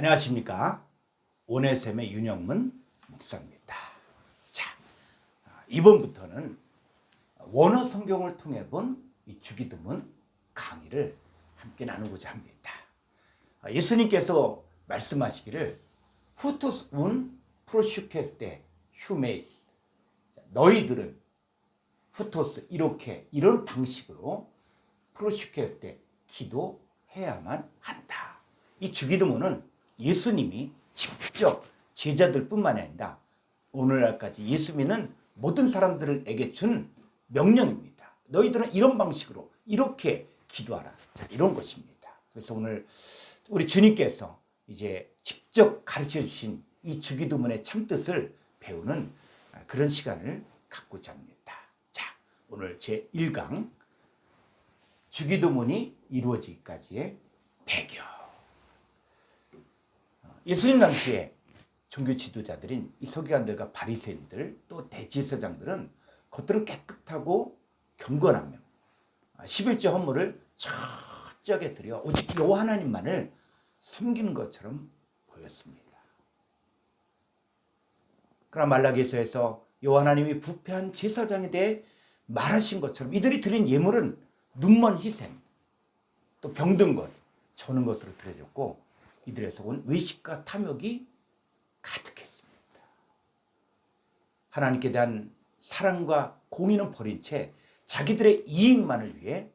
안녕하십니까. 오네셈의 윤영문 목사입니다. 자, 이번부터는 원어 성경을 통해 본 이 주기도문 강의를 함께 나누고자 합니다. 예수님께서 말씀하시기를 후투스 운 프로슈케스테 휴메이스, 너희들은 후토스 이렇게 이런 방식으로 프로슈케스테 기도해야만 한다. 이 주기도문은 예수님이 직접 제자들뿐만 아니라 오늘날까지 예수 믿는 모든 사람들에게 준 명령입니다. 너희들은 이런 방식으로 이렇게 기도하라. 이런 것입니다. 그래서 오늘 우리 주님께서 이제 직접 가르쳐 주신 이 주기도문의 참뜻을 배우는 그런 시간을 갖고자 합니다. 자, 오늘 제1강 주기도문이 이루어지기까지의 배경. 예수님 당시에 종교 지도자들인 이 서기관들과 바리새인들 또 대제사장들은 겉들은 깨끗하고 경건하며 11조 헌물을 철저하게 드려 오직 여호와 하나님만을 섬기는 것처럼 보였습니다. 그러나 말라기서에서 여호와 하나님이 부패한 제사장에 대해 말하신 것처럼 이들이 드린 예물은 눈먼 희생 또 병든 것 저는 것으로 드려졌고 이들에서 온 외식과 탐욕이 가득했습니다. 하나님께 대한 사랑과 공의는 버린 채 자기들의 이익만을 위해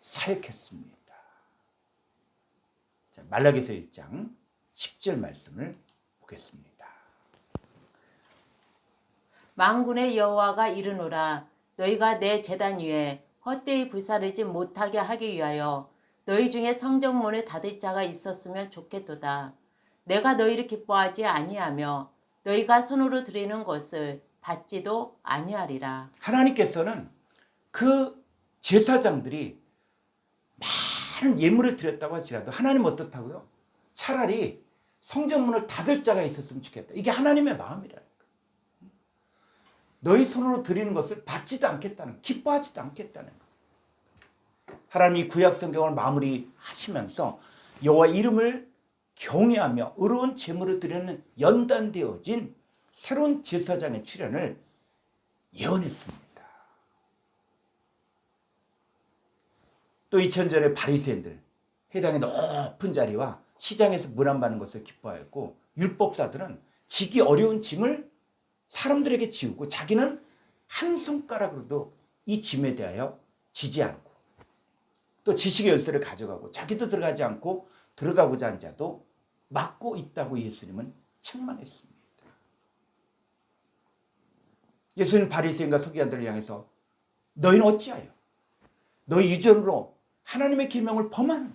사역했습니다. 자, 말라기서 1장 10절 말씀을 보겠습니다. 만군의 여호와가 이르노라 너희가 내 제단 위에 헛되이 불사르지 못하게 하기 위하여 너희 중에 성전문을 닫을 자가 있었으면 좋겠도다. 내가 너희를 기뻐하지 아니하며 너희가 손으로 드리는 것을 받지도 아니하리라. 하나님께서는 그 제사장들이 많은 예물을 드렸다고 할지라도 하나님은 어떻다고요? 차라리 성전문을 닫을 자가 있었으면 좋겠다. 이게 하나님의 마음이라니까. 너희 손으로 드리는 것을 받지도 않겠다는, 기뻐하지도 않겠다는 거. 하나님이 구약 성경을 마무리하시면서 여호와 이름을 경외하며 의로운 제물을 드리는 연단되어진 새로운 제사장의 출현을 예언했습니다. 또 2000전의 바리새인들 회당의 높은 자리와 시장에서 문안받는 것을 기뻐하였고 율법사들은 지기 어려운 짐을 사람들에게 지우고 자기는 한 손가락으로도 이 짐에 대하여 지지 않고 또 지식의 열쇠를 가져가고 자기도 들어가지 않고 들어가고자 한 자도 막고 있다고 예수님은 책망했습니다. 예수님 바리새인과 서기관들을 향해서 너희는 어찌하여 너희 유전으로 하나님의 계명을 범하는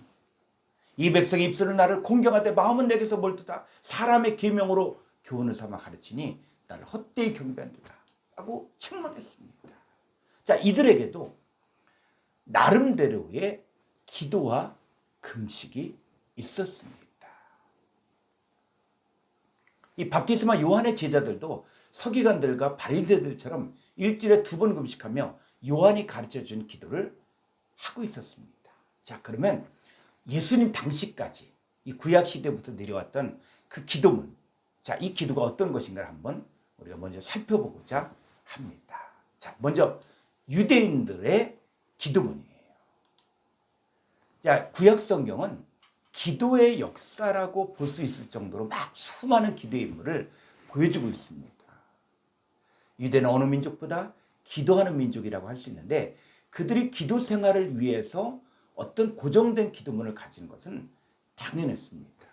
이 백성의 입술은 나를 공경하되 마음은 내게서 멀도다. 사람의 계명으로 교훈을 삼아 가르치니 나를 헛되이 경배한도다 하고 책망했습니다. 자, 이들에게도 나름대로의 기도와 금식이 있었습니다. 이 바티스마 요한의 제자들도 서기관들과 바리새인들처럼 일주일에 2번 금식하며 요한이 가르쳐준 기도를 하고 있었습니다. 자, 그러면 예수님 당시까지 이 구약 시대부터 내려왔던 그 기도문, 자, 이 기도가 어떤 것인가를 한번 우리가 먼저 살펴보고자 합니다. 자, 먼저 유대인들의 기도문이에요. 자, 구약 성경은 기도의 역사라고 볼 수 있을 정도로 막 수많은 기도의 인물을 보여주고 있습니다. 유대는 어느 민족보다 기도하는 민족이라고 할 수 있는데 그들이 기도 생활을 위해서 어떤 고정된 기도문을 가지는 것은 당연했습니다.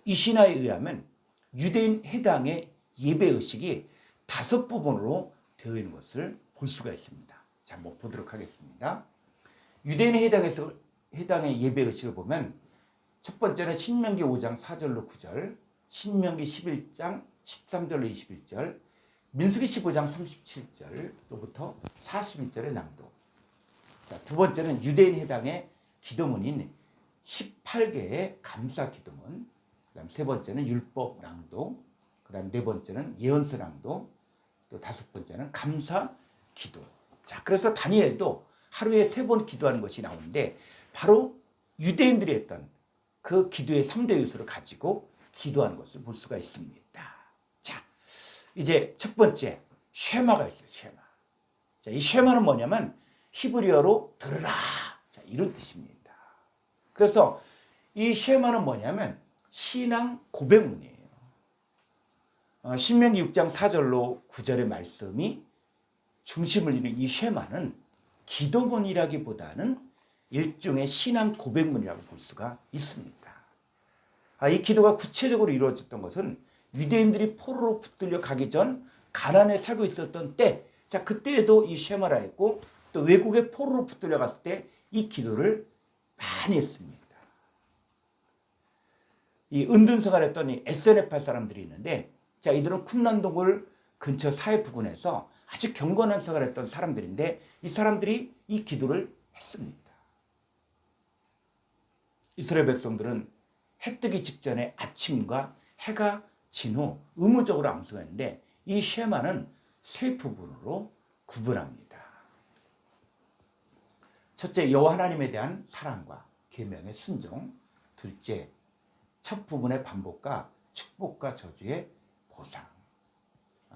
이 신화에 의하면 유대인 해당의 예배의식이 5부분으로 되어 있는 것을 볼 수가 있습니다. 자, 한번 보도록 하겠습니다. 유대인 해당의 예배의식을 보면 첫 번째는 신명기 5장 4절로 9절, 신명기 11장 13절로 21절, 민수기 15장 37절로부터 41절의 낭독. 자, 두 번째는 유대인 해당의 기도문인 18개의 감사 기도문. 그다음 세 번째는 율법 낭독. 그다음 네 번째는 예언서 낭독. 또 다섯 번째는 감사 기도. 자, 그래서 다니엘도 하루에 3번 기도하는 것이 나오는데 바로 유대인들이 했던 그 기도의 3대 요소를 가지고 기도하는 것을 볼 수가 있습니다. 자, 이제 첫 번째 쉐마가 있어요. 쉐마. 자, 이 쉐마는 뭐냐면 히브리어로 들으라. 자, 이런 뜻입니다. 그래서 이 쉐마는 뭐냐면 신앙 고백문이에요. 신명기 6장 4절로 9절의 말씀이 중심을 이루는 이 쉐마는 기도문이라기보다는 일종의 신앙 고백문이라고 볼 수가 있습니다. 이 기도가 구체적으로 이루어졌던 것은 유대인들이 포로로 붙들려 가기 전 가나안에 살고 있었던 때, 자, 그때에도 이 쉐마라 했고 또 외국에 포로로 붙들려 갔을 때 이 기도를 많이 했습니다. 이 은둔생활 했던 이 SNF 사람들이 있는데, 자, 이들은 쿰란동굴 근처 사해 부근에서 아주 경건한 생활을 했던 사람들인데 이 사람들이 이 기도를 했습니다. 이스라엘 백성들은 해 뜨기 직전에 아침과 해가 진 후 의무적으로 암송했는데 이 쉐마는 세 부분으로 구분합니다. 첫째, 여호와 하나님에 대한 사랑과 계명의 순종. 둘째, 첫 부분의 반복과 축복과 저주의 보상.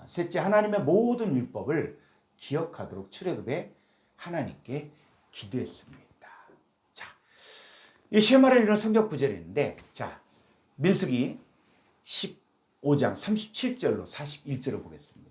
셋째, 하나님의 모든 율법을 기억하도록 출애굽에 하나님께 기도했습니다. 자, 이 쉐마를 이루는 성경 구절이 있는데, 자, 민수기 15장 37절로 41절을 보겠습니다.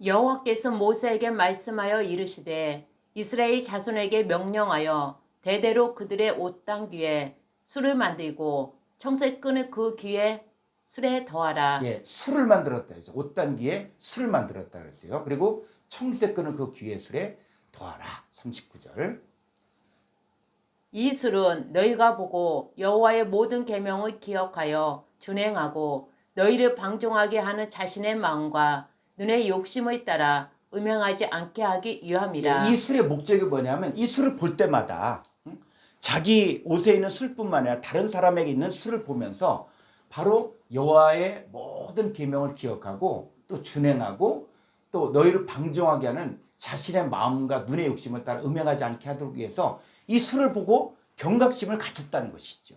여호와께서 모세에게 말씀하여 이르시되 이스라엘 자손에게 명령하여 대대로 그들의 옷당 귀에 술을 만들고 청색끈을 그 귀에 술에 더하라. 예, 술을 만들었다 해서 옷단 귀에 술을 만들었다 그랬어요. 그리고 청색끈을 그 귀에 술에 더하라. 39절. 이 술은 너희가 보고 여호와의 모든 계명을 기억하여 준행하고 너희를 방종하게 하는 자신의 마음과 눈의 욕심을 따라 음행하지 않게 하기 위함이라. 이 술의 목적이 뭐냐면 이 술을 볼 때마다 자기 옷에 있는 술뿐만 아니라 다른 사람에게 있는 술을 보면서 바로 여호와의 모든 계명을 기억하고 또 준행하고 또 너희를 방종하게 하는 자신의 마음과 눈의 욕심을 따라 음행하지 않게 하도록 위해서 이 술을 보고 경각심을 가졌다는 것이죠.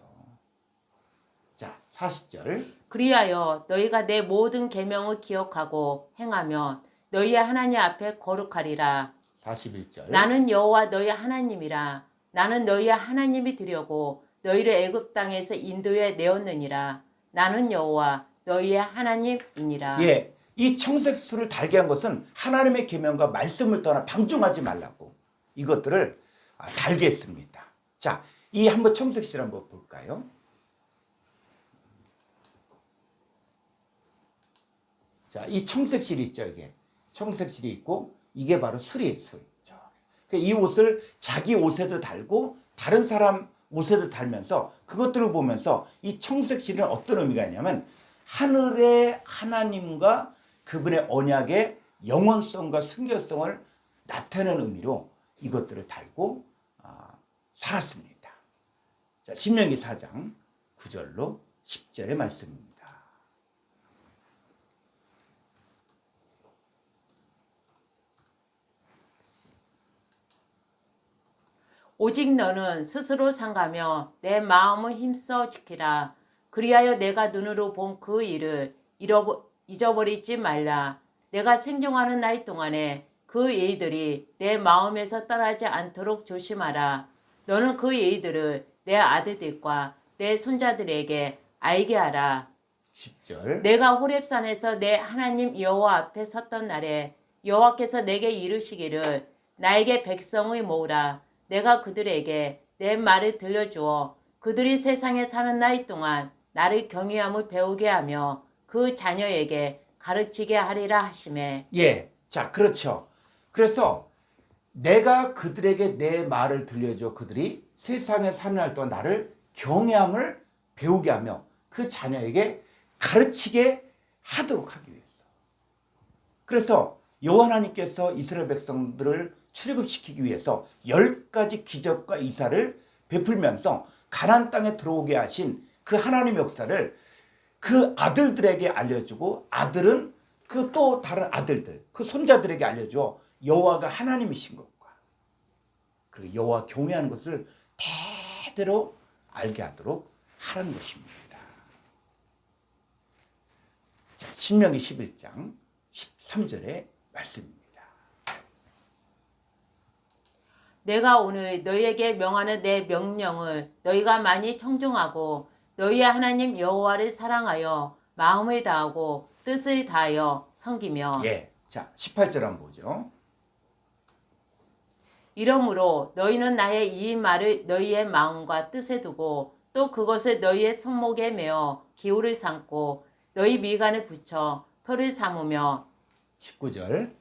자, 40절. 그리하여 너희가 내 모든 계명을 기억하고 행하면 너희의 하나님 앞에 거룩하리라. 41절. 나는 여호와 너희 하나님이라. 나는 너희의 하나님이 되려고 너희를 애굽 땅에서 인도해 내었느니라. 나는 여호와 너희의 하나님이니라. 예, 이 청색술을 달게 한 것은 하나님의 계명과 말씀을 떠나 방종하지 말라고 이것들을 달게 했습니다. 자, 이 한번 청색실 한번 볼까요? 자, 이 청색실이 있죠, 이게. 청색실이 있고, 이게 바로 술이에요, 술. 이 옷을 자기 옷에도 달고, 다른 사람 옷에도 달면서, 그것들을 보면서 이 청색실은 어떤 의미가 있냐면, 하늘의 하나님과 그분의 언약의 영원성과 순결성을 나타내는 의미로 이것들을 달고 살았습니다. 자, 신명기 4장 9절로 10절의 말씀입니다. 오직 너는 스스로 상가며 내 마음을 힘써 지키라. 그리하여 내가 눈으로 본 그 일을 잊어버리지 말라. 내가 생존하는 날 동안에 그 예의들이 내 마음에서 떠나지 않도록 조심하라. 너는 그 예의들을 내 아들들과 내 손자들에게 알게 하라. 10절. 내가 호렙산에서 내 하나님 여호와 앞에 섰던 날에 여호와께서 내게 이르시기를 나에게 백성을 모으라. 내가 그들에게 내 말을 들려주어 그들이 세상에 사는 날 동안 나를 경외함을 배우게 하며 그 자녀에게 가르치게 하리라 하시매. 예, 자, 그렇죠. 그래서 내가 그들에게 내 말을 들려줘 그들이 세상에 사는 날 동안 나를 경외함을 배우게 하며 그 자녀에게 가르치게 하도록 하기 위해서. 그래서 여호와 하나님께서 이스라엘 백성들을 출애굽시키기 위해서 10가지 기적과 이사를 베풀면서 가나안 땅에 들어오게 하신 그 하나님의 역사를 그 아들들에게 알려주고 아들은 그 또 다른 아들들, 그 손자들에게 알려줘. 여호와가 하나님이신 것과 그리고 여호와 경외하는 것을 대대로 알게 하도록 하는 것입니다. 자, 신명기 11장 13절의 말씀입니다. 내가 오늘 너희에게 명하는 내 명령을 너희가 많이 청종하고 너희의 하나님 여호와를 사랑하여 마음을 다하고 뜻을 다하여 섬기며 예. 자, 18절 한번 보죠. 이러므로 너희는 나의 이 말을 너희의 마음과 뜻에 두고 또 그것을 너희의 손목에 메어 기호를 삼고 너희 미간에 붙여 표를 삼으며 19절.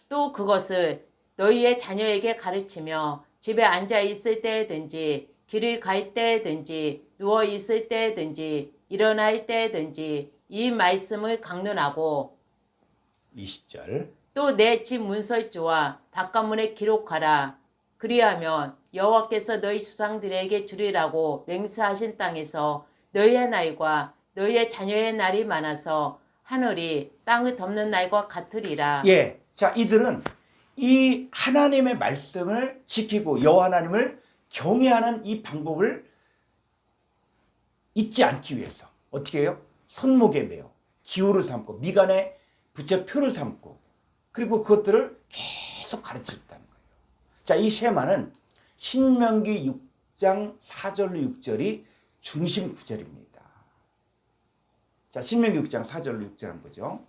또 그것을 너희의 자녀에게 가르치며 집에 앉아 있을 때든지 길을 갈 때든지 누워 있을 때든지 일어날 때든지 이 말씀을 강론하고 20절. 또 내 집 문설주와 바깥문에 기록하라. 그리하면 여호와께서 너희 조상들에게 주리라고 맹세하신 땅에서 너희의 날과 너희의 자녀의 날이 많아서 하늘이 땅을 덮는 날과 같으리라. 예. 자, 이들은 이 하나님의 말씀을 지키고 여호와 하나님을 경외하는 이 방법을 잊지 않기 위해서 어떻게 해요? 손목에 매어 기호를 삼고 미간에 붙여 표를 삼고 그리고 그것들을 계속 가르쳤다는 거예요. 자, 이 쉐마는 신명기 6장 4절로 6절이 중심 구절입니다. 자, 신명기 6장 4절로 6절 한번 보죠.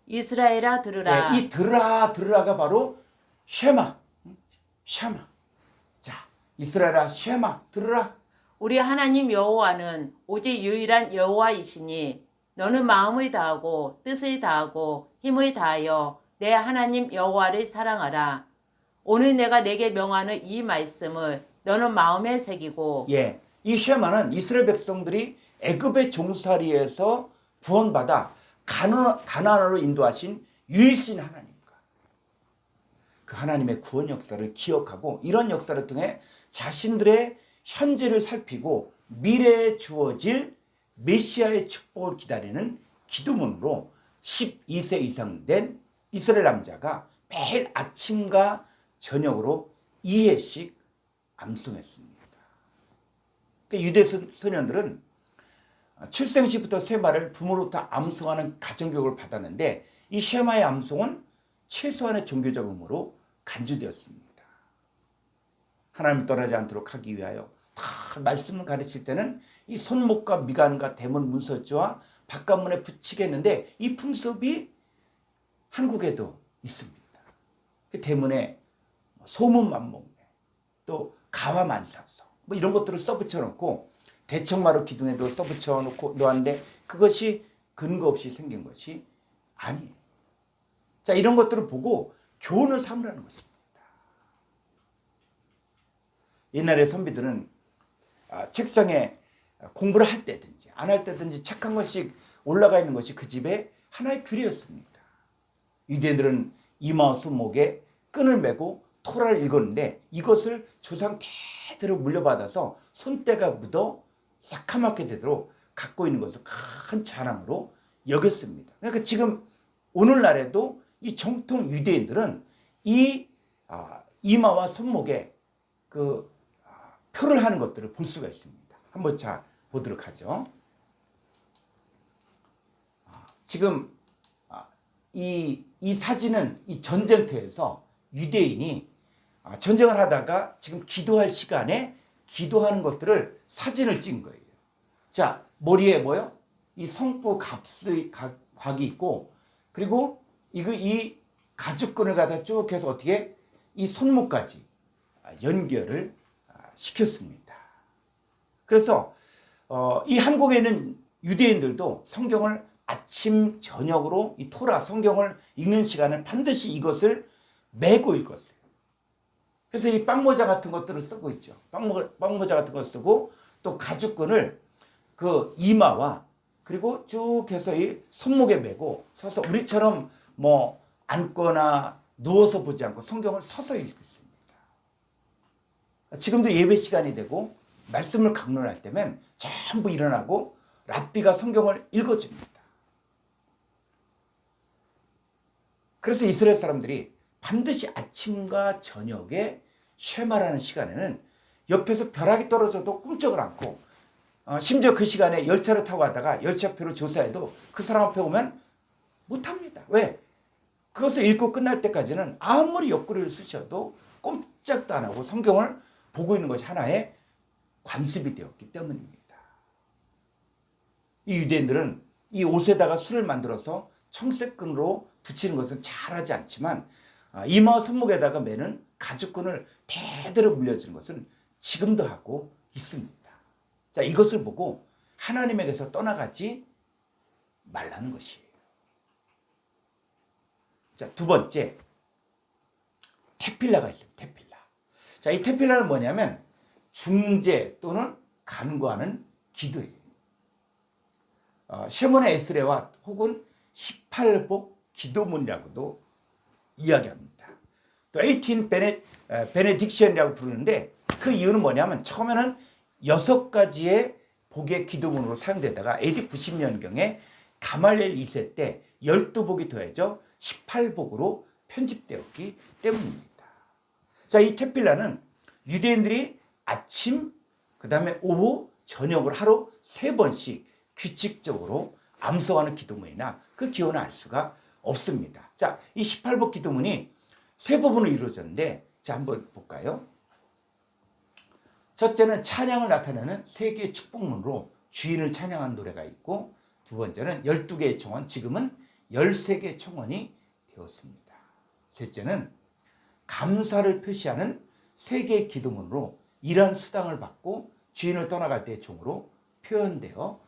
이스라엘아 들으라. 네, 이 들으라가 바로 쉐마. 쉐마. 자, 이스라엘아 쉐마 들으라. 우리 하나님 여호와는 오직 유일한 여호와이시니 너는 마음을 다하고 뜻을 다하고 힘을 다하여 내 하나님 여호와를 사랑하라. 오늘 내가 내게 명하는 이 말씀을 너는 마음에 새기고 예, 이 쉐마는 이스라엘 백성들이 애굽의 종살이에서 구원받아 가나안으로 인도하신 유일신 하나님과 그 하나님의 구원 역사를 기억하고 이런 역사를 통해 자신들의 현재를 살피고 미래에 주어질 메시아의 축복을 기다리는 기도문으로 12세 이상 된 이스라엘 남자가 매일 아침과 저녁으로 2회씩 암송했습니다. 유대 소년들은 출생 시부터 쇠마를 부모로부터 암송하는 가정교육을 받았는데 이 쉐마의 암송은 최소한의 종교적 의무로 간주되었습니다. 하나님을 떠나지 않도록 하기 위하여 다 말씀을 가르칠 때는 이 손목과 미간과 대문 문서주와 바깥문에 붙이겠는데 이 풍습이 한국에도 있습니다. 그 대문에 소문만몽매 또 가와만사서 뭐 이런 것들을 써붙여 놓고 대청마루 기둥에도 써붙여 놓았는데 그것이 근거 없이 생긴 것이 아니에요. 자, 이런 것들을 보고 교훈을 삼으라는 것입니다. 옛날에 선비들은 책상에 공부를 할 때든지 안 할 때든지 책 한 권씩 올라가 있는 것이 그 집의 하나의 규례였습니다. 유대인들은 이마와 손목에 끈을 메고 토라를 읽었는데 이것을 조상 대대로 물려받아서 손때가 묻어 새카맣게 되도록 갖고 있는 것을 큰 자랑으로 여겼습니다. 그러니까 지금 오늘날에도 이 정통 유대인들은 이 이마와 손목에 그 표를 하는 것들을 볼 수가 있습니다. 한번 자 보도록 하죠. 지금 이 사진은 이 전쟁터에서 유대인이 전쟁을 하다가 지금 기도할 시간에 기도하는 것들을 사진을 찍은 거예요. 자, 머리에 뭐요? 이 성부 곽이 있고 그리고 이 가죽끈을 갖다 쭉 해서 어떻게 이 손목까지 연결을 시켰습니다. 그래서 이 한국에 있는 유대인들도 성경을 아침 저녁으로 이 토라 성경을 읽는 시간은 반드시 이것을 메고 읽었어요. 그래서 이 빵모자 같은 것들을 쓰고 있죠. 빵모자 같은 걸 쓰고 또 가죽끈을 그 이마와 그리고 쭉 해서 이 손목에 메고 서서 우리처럼 뭐 앉거나 누워서 보지 않고 성경을 서서 읽고 있습니다. 지금도 예배 시간이 되고 말씀을 강론할 때면 전부 일어나고 랍비가 성경을 읽어줍니다. 그래서 이스라엘 사람들이 반드시 아침과 저녁에 쉐마라는 시간에는 옆에서 벼락이 떨어져도 꿈쩍을 않고 심지어 그 시간에 열차를 타고 가다가 열차표를 조사해도 그 사람 앞에 오면 못합니다. 왜? 그것을 읽고 끝날 때까지는 아무리 옆구리를 쑤셔도 꼼짝도 안 하고 성경을 보고 있는 것이 하나의 관습이 되었기 때문입니다. 이 유대인들은 이 옷에다가 술을 만들어서 청색끈으로 붙이는 것은 잘하지 않지만 이마 손목에다가 매는 가죽끈을 대대로 물려주는 것은 지금도 하고 있습니다. 자, 이것을 보고 하나님에게서 떠나가지 말라는 것이에요. 자, 두 번째, 테필라가 있어요. 테필라. 자, 이 테필라는 뭐냐면 중재 또는 간구하는 기도예요. 쉐몬의 에스레와 혹은 18복 기도문이라고도 이야기합니다. 또 18 베네딕션이라고 부르는데 그 이유는 뭐냐면 처음에는 6가지의 복의 기도문으로 사용되다가 AD 90년경에 가말리엘 2세 때 12복이 더해져 18복으로 편집되었기 때문입니다. 자, 이 테필라는 유대인들이 아침, 그 다음에 오후, 저녁을 하루 3번씩 규칙적으로 암송하는 기도문이나 그 기원을 알 수가 없습니다. 자, 이 18복 기도문이 3부분으로 이루어졌는데, 자, 한번 볼까요? 첫째는 찬양을 나타내는 3개의 축복문으로 주인을 찬양한 노래가 있고, 두 번째는 12개의 청원, 지금은 13개의 청원이 되었습니다. 셋째는 감사를 표시하는 3개의 기도문으로 일한 수당을 받고 주인을 떠나갈 때의 종으로 표현되어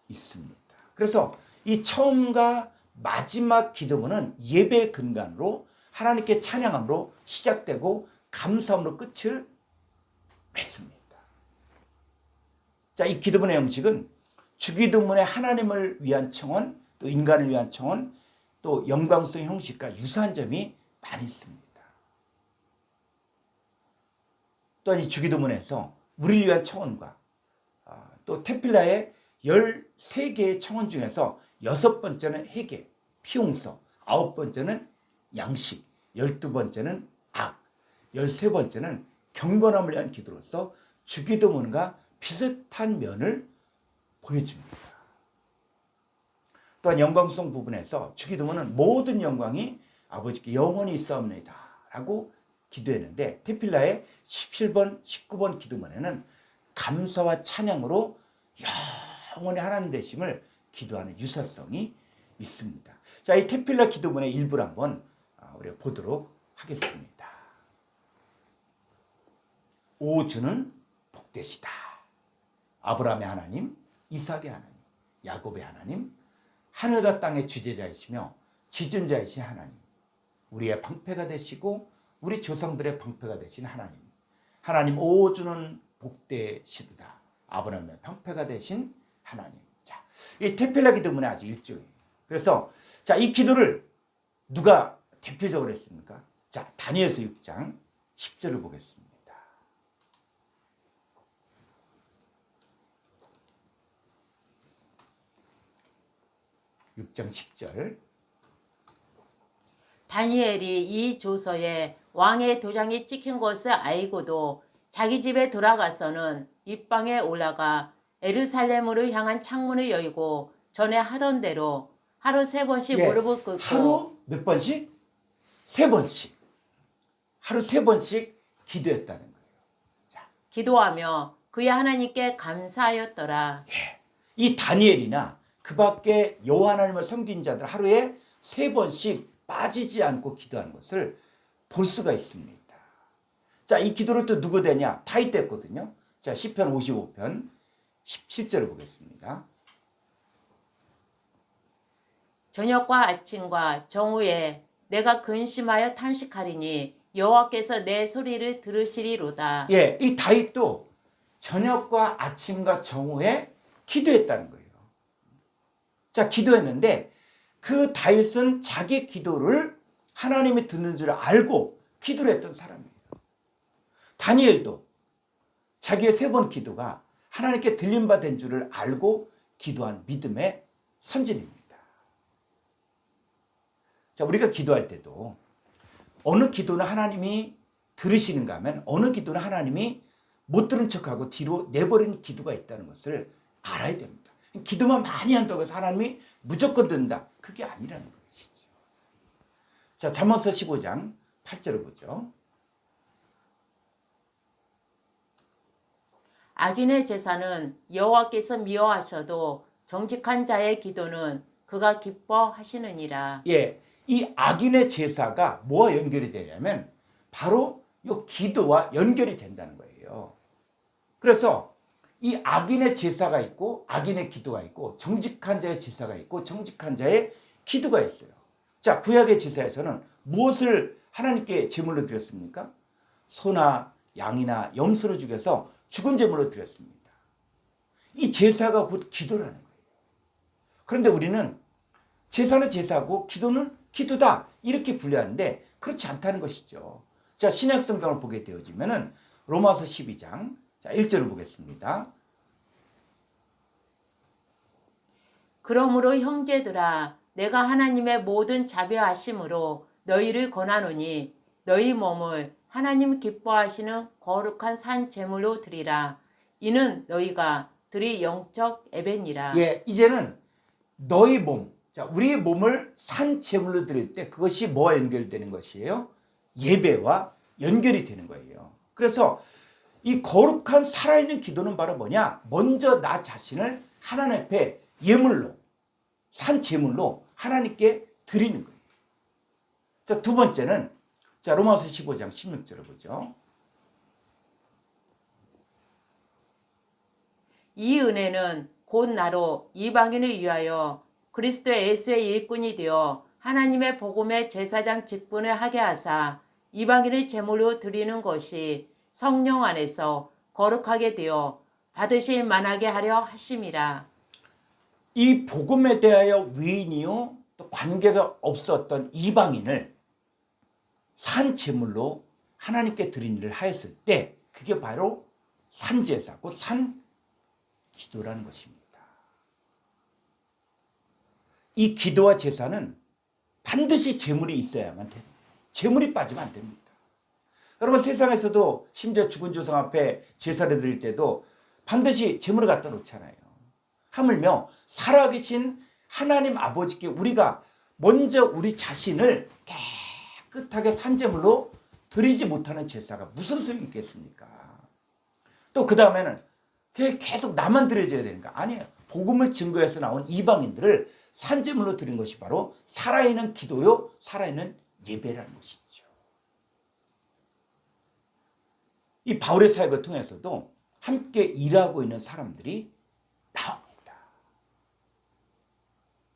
있습니다. 그래서 이 처음과 마지막 기도문은 예배의 근간으로 하나님께 찬양함으로 시작되고 감사함으로 끝을 맺습니다. 자, 이 기도문의 형식은 주기도문의 하나님을 위한 청원, 또 인간을 위한 청원, 또 영광성 형식과 유사한 점이 많이 있습니다. 또한 이 주기도문에서 우리를 위한 청원과 또 테필라의 13개의 청원 중에서 6번째는 회개, 피용서, 9번째는 양식, 12번째는 악, 13번째는 경건함을 위한 기도로서 주기도문과 비슷한 면을 보여줍니다. 또한 영광성 부분에서 주기도문은 모든 영광이 아버지께 영원히 있사옵나이다 라고 기도했는데 테필라의 17번, 19번 기도문에는 감사와 찬양으로 영원히 하나님 되심을 기도하는 유사성이 있습니다. 자, 이 테필라 기도문의 일부를 한번 우리가 보도록 하겠습니다. 오 주는 복되시다. 아브라함의 하나님, 이삭의 하나님, 야곱의 하나님, 하늘과 땅의 주재자이시며 지존자이신 하나님, 우리의 방패가 되시고 우리 조상들의 방패가 되신 하나님, 하나님 오 주는 복되시도다. 아브라함의 방패가 되신 하나님. 자, 이 테필라 기도문의 아주 일종이에요. 그래서 자, 이 기도를 누가 대표적으로 했습니까? 자, 다니엘서 6장 10절을 보겠습니다. 6장 10절. 다니엘이 이 조서에 왕의 도장이 찍힌 것을 알고도 자기 집에 돌아가서는 입방에 올라가 예루살렘으로 향한 창문을 열고 전에 하던 대로 하루 3번씩 무릎을 꿇고 하루 몇 번씩? 3번씩. 하루 3번씩 기도했다는 거예요. 자, 기도하며 그의 하나님께 감사하였더라. 이 다니엘이나 그 밖에 여호와 하나님을 섬긴 자들 하루에 3번씩 빠지지 않고 기도하는 것을 볼 수가 있습니다. 자, 이 기도를 또 누구 되냐? 다윗 했거든요. 자, 시편 55편 17절을 보겠습니다. 저녁과 아침과 정오에 내가 근심하여 탄식하리니 여호와께서 내 소리를 들으시리로다. 예, 이 다윗도 저녁과 아침과 정오에 기도했다는 거예요. 자, 기도했는데 그 다윗은 자기 기도를 하나님이 듣는 줄 알고 기도를 했던 사람이에요. 다니엘도 자기의 3번 기도가 하나님께 들림받은 줄을 알고 기도한 믿음의 선진입니다. 자, 우리가 기도할 때도 어느 기도는 하나님이 들으시는가 하면 어느 기도는 하나님이 못 들은 척하고 뒤로 내버리는 기도가 있다는 것을 알아야 됩니다. 기도만 많이 한다고 해서 하나님이 무조건 듣는다. 그게 아니라는 것이죠. 자, 잠언서 15장 8절을 보죠. 악인의 제사는 여호와께서 미워하셔도 정직한 자의 기도는 그가 기뻐하시느니라. 예, 이 악인의 제사가 뭐와 연결이 되냐면 바로 이 기도와 연결이 된다는 거예요. 그래서 이 악인의 제사가 있고 악인의 기도가 있고 정직한 자의 제사가 있고 정직한 자의 기도가 있어요. 자, 구약의 제사에서는 무엇을 하나님께 제물로 드렸습니까? 소나 양이나 염소를 죽여서 죽은 제물로 드렸습니다. 이 제사가 곧 기도라는 거예요. 그런데 우리는 제사는 제사고 기도는 기도다 이렇게 분류하는데 그렇지 않다는 것이죠. 자, 신약 성경을 보게 되어지면은 로마서 12장 자, 1절을 보겠습니다. 그러므로 형제들아 내가 하나님의 모든 자비하심으로 너희를 권하노니 너희 몸을 하나님 기뻐하시는 거룩한 산 제물로 드리라. 이는 너희가 드릴 영적 예배니라. 예, 이제는 너희 몸, 자, 우리의 몸을 산 제물로 드릴 때 그것이 뭐와 연결되는 것이에요? 예배와 연결이 되는 거예요. 그래서 이 거룩한 살아있는 기도는 바로 뭐냐? 먼저 나 자신을 하나님 앞에 예물로, 산 제물로 하나님께 드리는 거예요. 자, 두 번째는 자, 로마서 15장 16절을 보죠. 이 은혜는 곧 나로 이방인을 위하여 그리스도 예수의 일꾼이 되어 하나님의 복음의 제사장 직분을 하게 하사 이방인을 제물로 드리는 것이 성령 안에서 거룩하게 되어 받으실 만하게 하려 하심이라. 이 복음에 대하여 위인이요 또 관계가 없었던 이방인을 산 제물로 하나님께 드린 일을 하였을 때 그게 바로 산제사고 산 기도라는 것입니다. 이 기도와 제사는 반드시 제물이 있어야만 됩니다. 제물이 빠지면 안 됩니다. 여러분 세상에서도 심지어 죽은 조상 앞에 제사를 드릴 때도 반드시 제물을 갖다 놓잖아요. 하물며 살아계신 하나님 아버지께 우리가 먼저 우리 자신을 깨끗하게 산제물로 드리지 못하는 제사가 무슨 소용이 있겠습니까? 또 그 다음에는 계속 나만 드려줘야 되는가? 아니에요. 복음을 증거해서 나온 이방인들을 산제물로 드린 것이 바로 살아있는 기도요, 살아있는 예배라는 것이죠. 이 바울의 사역을 통해서도 함께 일하고 있는 사람들이 나옵니다.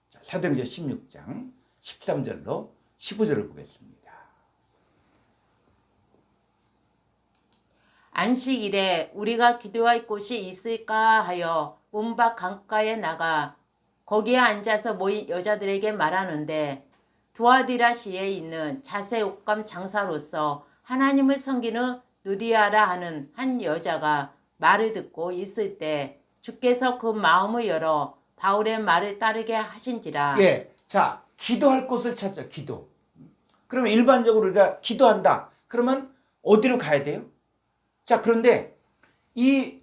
자, 사도행전 16장 13절로 15절을 보겠습니다. 안식일에 우리가 기도할 곳이 있을까 하여 문 밖 강가에 나가 거기에 앉아서 모인 여자들에게 말하는데 두아디라시에 있는 자세 옷감 장사로서 하나님을 섬기는 누디아라 하는 한 여자가 말을 듣고 있을 때 주께서 그 마음을 열어 바울의 말을 따르게 하신지라. 예, 자, 기도할 곳을 찾자. 기도. 그러면 일반적으로 우리가 기도한다. 그러면 어디로 가야 돼요? 자, 그런데 이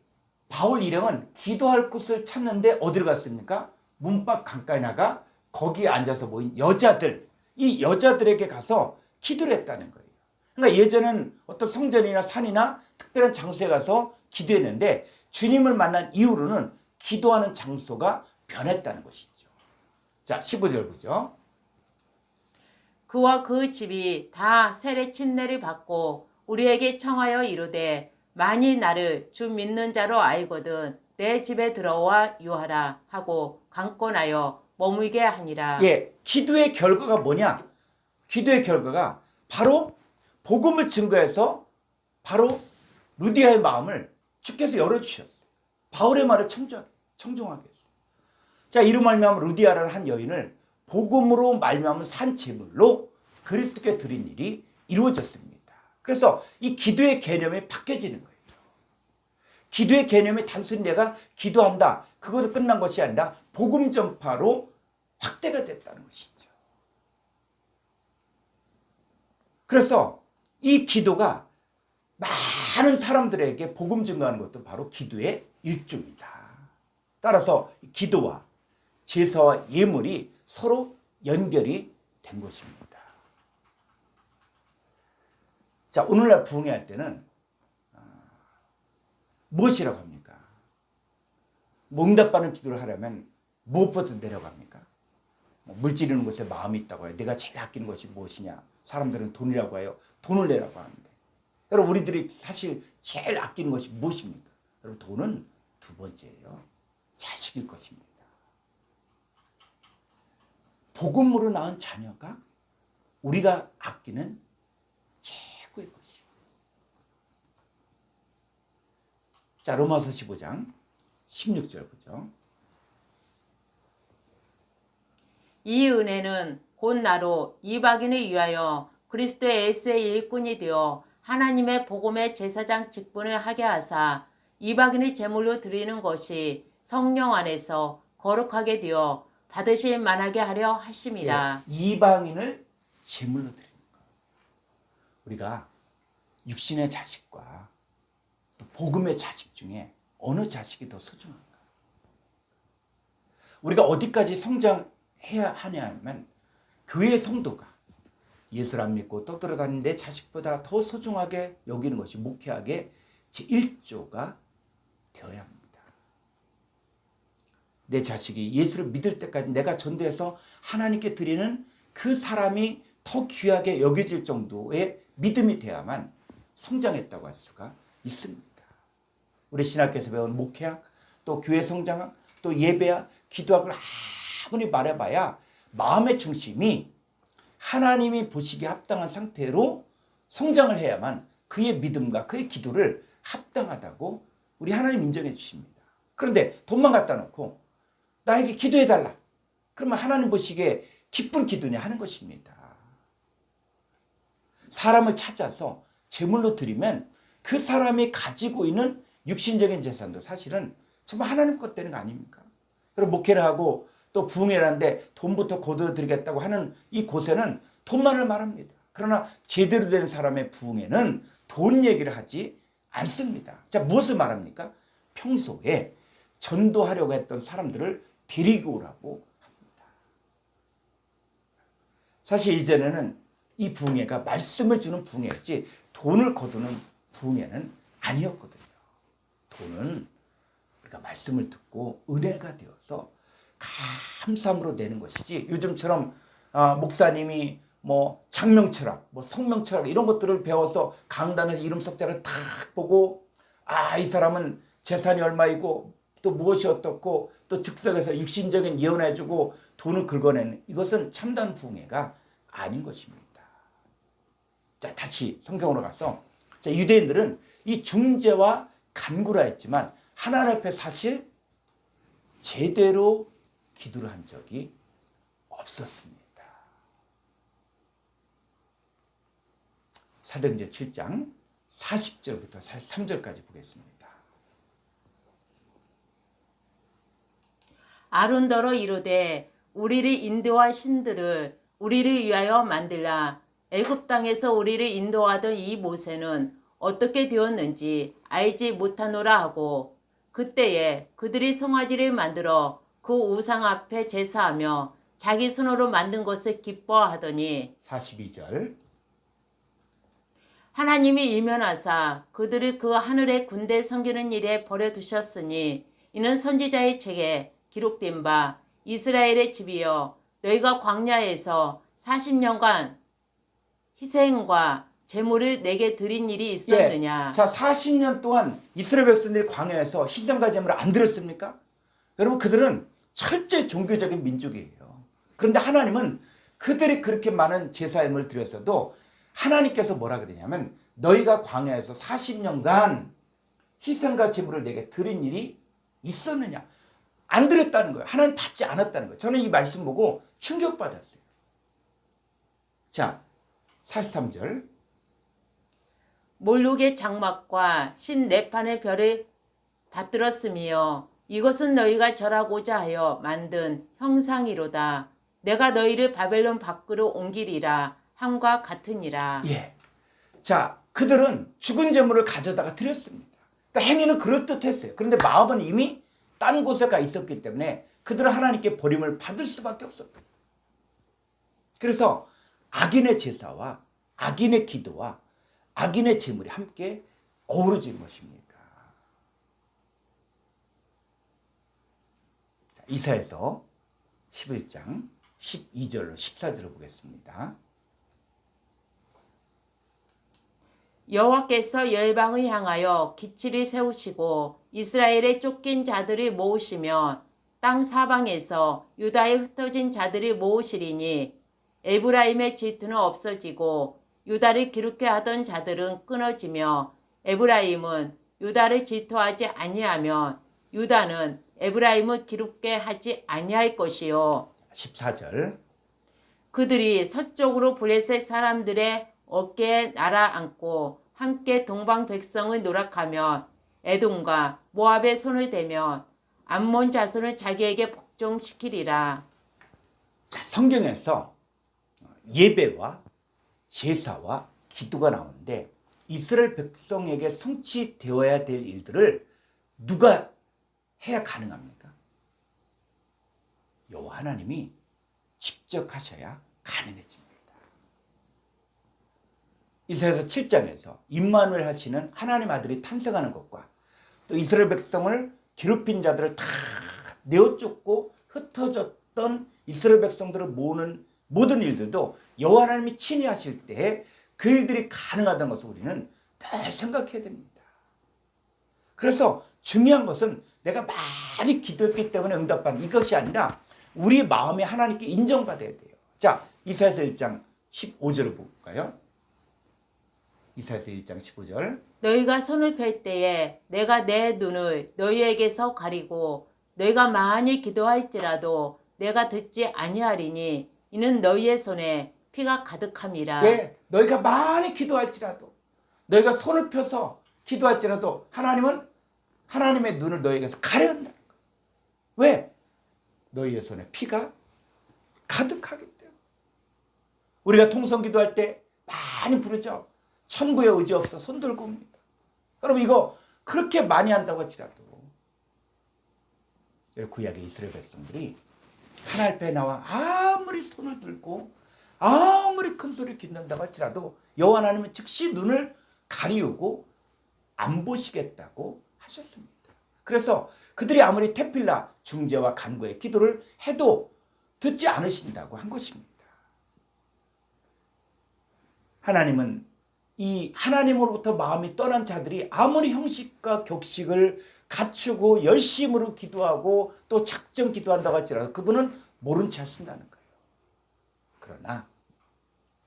바울 일행은 기도할 곳을 찾는데 어디로 갔습니까? 문밖 강가에 나가 거기에 앉아서 모인 여자들, 이 여자들에게 가서 기도를 했다는 거예요. 그러니까 예전엔 어떤 성전이나 산이나 특별한 장소에 가서 기도했는데 주님을 만난 이후로는 기도하는 장소가 변했다는 것이죠. 자, 15절 보죠. 그와 그 집이 다 세례 침례를 받고 우리에게 청하여 이르되 만일 나를 주 믿는 자로 알거든 내 집에 들어와 유하라 하고 강권하여 머물게 하니라. 예, 기도의 결과가 뭐냐? 기도의 결과가 바로 복음을 증거해서 바로 루디아의 마음을 주께서 열어주셨어요. 바울의 말을 청종하게 했어요. 자, 이로 말미암아 루디아라는 한 여인을 복음으로 말미암은 산 제물로 그리스도께 드린 일이 이루어졌습니다. 그래서 이 기도의 개념이 바뀌어지는 거예요. 기도의 개념이 단순히 내가 기도한다, 그것도 끝난 것이 아니라 복음 전파로 확대가 됐다는 것이죠. 그래서 이 기도가 많은 사람들에게 복음 증거하는 것도 바로 기도의 일종이다. 따라서 기도와 제사와 예물이 서로 연결이 된 것입니다. 자, 오늘날 부흥회할 때는 무엇이라고 합니까? 응답받는 기도를 하려면 무엇부터 내려갑니까? 물질이는 것에 마음이 있다고 해요. 내가 제일 아끼는 것이 무엇이냐? 사람들은 돈이라고 해요. 돈을 내라고 하는데, 여러분, 우리들이 사실 제일 아끼는 것이 무엇입니까? 여러분, 돈은 두 번째예요. 자식일 것입니다. 복음으로 낳은 자녀가 우리가 아끼는 최고의 것이에요. 자, 로마서 15장 16절 보죠. 이 은혜는 곧 나로 이방인을 위하여 그리스도 예수의 일꾼이 되어 하나님의 복음의 제사장 직분을 하게 하사 이방인을 제물로 드리는 것이 성령 안에서 거룩하게 되어 받으실 만하게 하려 하심이라. 예, 이방인을 제물로 드리는 것. 우리가 육신의 자식과 또 복음의 자식 중에 어느 자식이 더 소중한가? 우리가 어디까지 성장해야 하냐면 교회의 성도가 예수를 안 믿고 떠들어다니는 내 자식보다 더 소중하게 여기는 것이 목회학의 제1조가 되어야 합니다. 내 자식이 예수를 믿을 때까지 내가 전도해서 하나님께 드리는 그 사람이 더 귀하게 여겨질 정도의 믿음이 돼야만 성장했다고 할 수가 있습니다. 우리 신학교에서 배운 목회학, 또 교회 성장학, 또 예배학, 기도학을 아무리 말해봐야 마음의 중심이 하나님이 보시기에 합당한 상태로 성장을 해야만 그의 믿음과 그의 기도를 합당하다고 우리 하나님 인정해 주십니다. 그런데 돈만 갖다 놓고 나에게 기도해달라, 그러면 하나님 보시기에 기쁜 기도냐 하는 것입니다. 사람을 찾아서 제물로 드리면 그 사람이 가지고 있는 육신적인 재산도 사실은 정말 하나님 것 되는 거 아닙니까? 여러분, 목회를 하고 또 부흥회를 하는데 돈부터 거둬드리겠다고 하는 이 곳에는 돈만을 말합니다. 그러나 제대로 된 사람의 부흥회는 돈 얘기를 하지 않습니다. 자, 무엇을 말합니까? 평소에 전도하려고 했던 사람들을 데리고 오라고 합니다. 사실 이전에는 이 부흥회가 말씀을 주는 부흥회였지 돈을 거두는 부흥회는 아니었거든요. 돈은 우리가 말씀을 듣고 은혜가 되어서 감사함으로 내는 것이지, 요즘처럼 목사님이 뭐 장명철학, 뭐 성명철학 이런 것들을 배워서 강단에서 이름 석자를 탁 보고 이 사람은 재산이 얼마이고 또 무엇이 어떻고 또 즉석에서 육신적인 예언해주고 돈을 긁어내는, 이것은 참다운 부흥회가 아닌 것입니다. 자, 다시 성경으로 가서, 자, 유대인들은 이 중재와 간구라 했지만 하나님 앞에 사실 제대로 기도를 한 적이 없었습니다. 사도행전 7장 40절부터 43절까지 보겠습니다. 아론더러 이르되 우리를 인도할 신들을 우리를 위하여 만들라. 애굽 땅에서 우리를 인도하던 이 모세는 어떻게 되었는지 알지 못하노라 하고, 그때에 그들이 송아지를 만들어 그 우상 앞에 제사하며 자기 손으로 만든 것을 기뻐하더니 42절 하나님이 일면하사 그들을 그 하늘의 군대 섬기는 일에 버려두셨으니 이는 선지자의 책에 기록된 바 이스라엘의 집이여 너희가 광야에서 40년간 희생과 제물을 내게 드린 일이 있었느냐. 자, 40년 동안 이스라엘 백성들이 광야에서 희생과 제물을 안 드렸습니까? 여러분, 그들은 철저히 종교적인 민족이에요. 그런데 하나님은 그들이 그렇게 많은 제사임을 드렸어도 하나님께서 뭐라 그러냐면 너희가 광야에서 40년간 희생과 제물을 내게 드린 일이 있었느냐. 안 드렸다는 거예요. 하나님 받지 않았다는 거예요. 저는 이 말씀 보고 충격받았어요. 자, 43절 몰록의 장막과 신 네판의 별을 다 들었으며 이것은 너희가 절하고자 하여 만든 형상이로다. 내가 너희를 바벨론 밖으로 옮기리라 함과 같으니라. 예. 자, 그들은 죽은 재물을 가져다가 드렸습니다. 그러니까 행위는 그럴듯했어요. 그런데 마음은 이미 딴 곳에 가 있었기 때문에 그들은 하나님께 버림을 받을 수밖에 없었다. 그래서 악인의 제사와 악인의 기도와 악인의 제물이 함께 어우러진 것입니다. 자, 이사야서 11장 12절로 14절을 보겠습니다. 여호와께서 열방을 향하여 기치를 세우시고 이스라엘의 쫓긴 자들을 모으시며 땅 사방에서 유다에 흩어진 자들을 모으시리니 에브라임의 질투는 없어지고 유다를 기롭게 하던 자들은 끊어지며 에브라임은 유다를 질투하지 아니하며 유다는 에브라임을 기롭게 하지 아니할 것이요. 14절. 그들이 서쪽으로 블레셋 사람들의 어깨에 날아앉고 함께 동방 백성을 노락하며 에돔과 모압의 손을 대며 암몬 자손을 자기에게 복종시키리라. 자, 성경에서 예배와 제사와 기도가 나오는데 이스라엘 백성에게 성취되어야 될 일들을 누가 해야 가능합니까? 여호와 하나님이 직접 하셔야 가능해집니다. 이사야서 7장에서 임마누엘 하시는 하나님 아들이 탄생하는 것과 또 이스라엘 백성을 괴롭힌 자들을 다 내어쫓고 흩어졌던 이스라엘 백성들을 모으는 모든 일들도 여호와 하나님이 친히 하실 때 그 일들이 가능하다는 것을 우리는 늘 생각해야 됩니다. 그래서 중요한 것은 내가 많이 기도했기 때문에 응답받는 이것이 아니라 우리 마음이 하나님께 인정받아야 돼요. 자, 이사야서 1장 15절을 볼까요? 이사야서 1장 15절. 너희가 손을 펼 때에 내가 내 눈을 너희에게서 가리고 너희가 많이 기도할지라도 내가 듣지 아니하리니 이는 너희의 손에 피가 가득함이라. 예, 너희가 많이 기도할지라도 너희가 손을 펴서 기도할지라도 하나님은 하나님의 눈을 너희에게서 가려한다는 거예요. 왜? 너희의 손에 피가 가득하기 때문에. 우리가 통성 기도할 때 많이 부르죠. 천구에 의지 없어 손 들고 옵니다. 여러분 이거 그렇게 많이 한다고 할지라도 구약의 이스라엘 백성들이 하나님 앞에 나와 아무리 손을 들고 아무리 큰 소리 깃는다고 할지라도 여호와 하나님은 즉시 눈을 가리우고 안 보시겠다고 하셨습니다. 그래서 그들이 아무리 테필라 중재와 간구의 기도를 해도 듣지 않으신다고 한 것입니다. 하나님은 이 하나님으로부터 마음이 떠난 자들이 아무리 형식과 격식을 갖추고 열심으로 기도하고 또 작정 기도한다고 할지라도 그분은 모른 채 하신다는 거예요. 그러나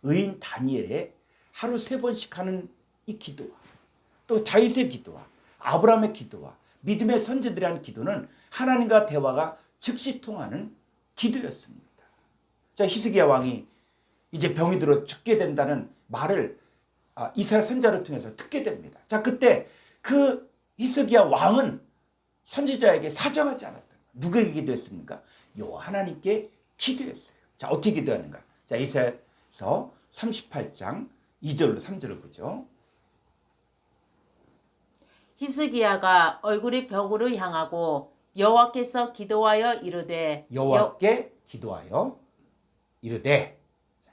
의인 다니엘의 하루 3번씩 하는 이 기도와 또 다윗의 기도와 아브라함의 기도와 믿음의 선지들이 하는 기도는 하나님과 대화가 즉시 통하는 기도였습니다. 자, 히스기야 왕이 이제 병이 들어 죽게 된다는 말을 이사야 선지자를 통해서 듣게 됩니다. 자, 그때 그 히스기야 왕은 선지자에게 사정하지 않았다. 누구에게 기도했습니까? 여호와 하나님께 기도했어요. 자, 어떻게 기도하는가? 자, 이사야서 38장 2절로 3절을 보죠. 히스기야가 얼굴이 벽으로 향하고 여호와께서 기도하여 이르되 여호와께 기도하여 이르되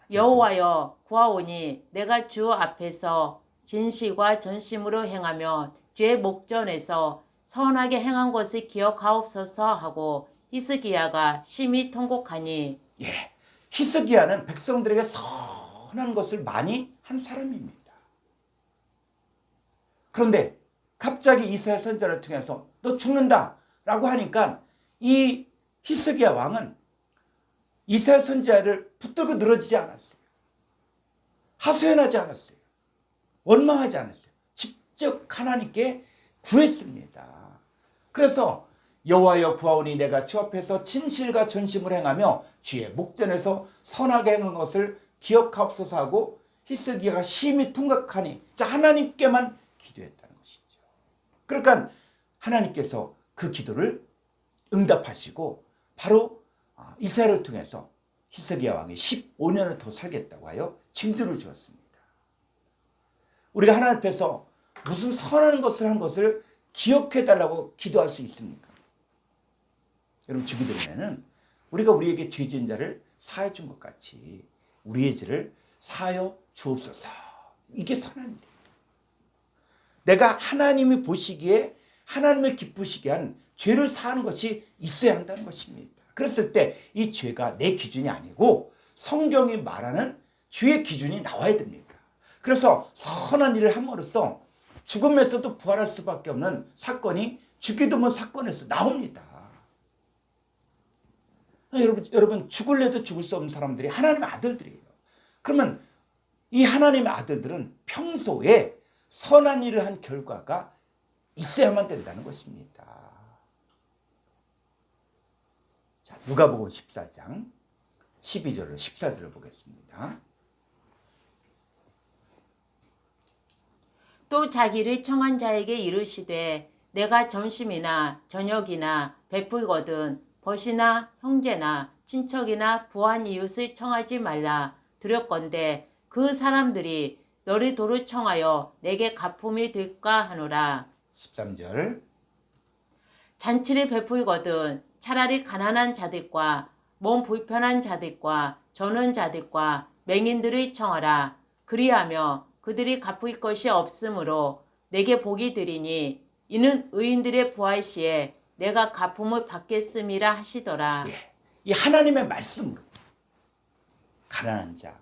여호와여 구하오니 내가 주 앞에서 진실과 전심으로 행하며 주의 목전에서 선하게 행한 것을 기억하옵소서 하고 히스기야가 심히 통곡하니. 예, 히스기야는 백성들에게 선한 것을 많이 한 사람입니다. 그런데 갑자기 이사야 선지자를 통해서 너 죽는다라고 하니까 이 히스기야 왕은 이사야 선지자를 붙들고 늘어지지 않았어요. 하소연하지 않았어요. 원망하지 않았어요. 직접 하나님께 구했습니다. 그래서 여호와여 구하오니 내가 주 앞에서 진실과 전심을 행하며 주의 목전에서 선하게 행한 것을 기억하옵소서 하고 히스기야가 심히 통곡하니 자, 하나님께만 기도했다는 것이죠. 그러니까 하나님께서 그 기도를 응답하시고 바로 이스라엘을 통해서 히스기야 왕이 15년을 더 살겠다고 하여 징조를 주었습니다. 우리가 하나님 앞에서 무슨 선한 것을 한 것을 기억해달라고 기도할 수 있습니까? 여러분, 주기도문에는 우리가 우리에게 죄 지은 자를 사하여 준 것 같이 우리의 죄를 사하여 주옵소서. 이게 선한 일이에요. 내가 하나님이 보시기에 하나님을 기쁘시게 한 죄를 사하는 것이 있어야 한다는 것입니다. 그랬을 때 이 죄가 내 기준이 아니고 성경이 말하는 주의 기준이 나와야 됩니다. 그래서 선한 일을 함으로써 죽음에서도 부활할 수밖에 없는 사건이 주기도문 사건에서 나옵니다. 여러분 죽을래도 죽을 수 없는 사람들이 하나님의 아들들이에요. 그러면 이 하나님의 아들들은 평소에 선한 일을 한 결과가 있어야만 된다는 것입니다. 자, 누가복음 14장 12절을 14절을 보겠습니다. 또 자기를 청한 자에게 이르시되 내가 점심이나 저녁이나 베풀거든 벗이나 형제나 친척이나 부한 이웃을 청하지 말라 두렵건대 그 사람들이 너를 도로 청하여 내게 가품이 될까 하노라. 13절 잔치를 베풀거든 차라리 가난한 자들과 몸 불편한 자들과 전원 자들과 맹인들을 청하라. 그리하며 그들이 갚을 것이 없으므로 내게 복이 되리니 이는 의인들의 부활 시에 내가 갚음을 받겠음이라 하시더라. 예, 이 하나님의 말씀으로 가난한 자,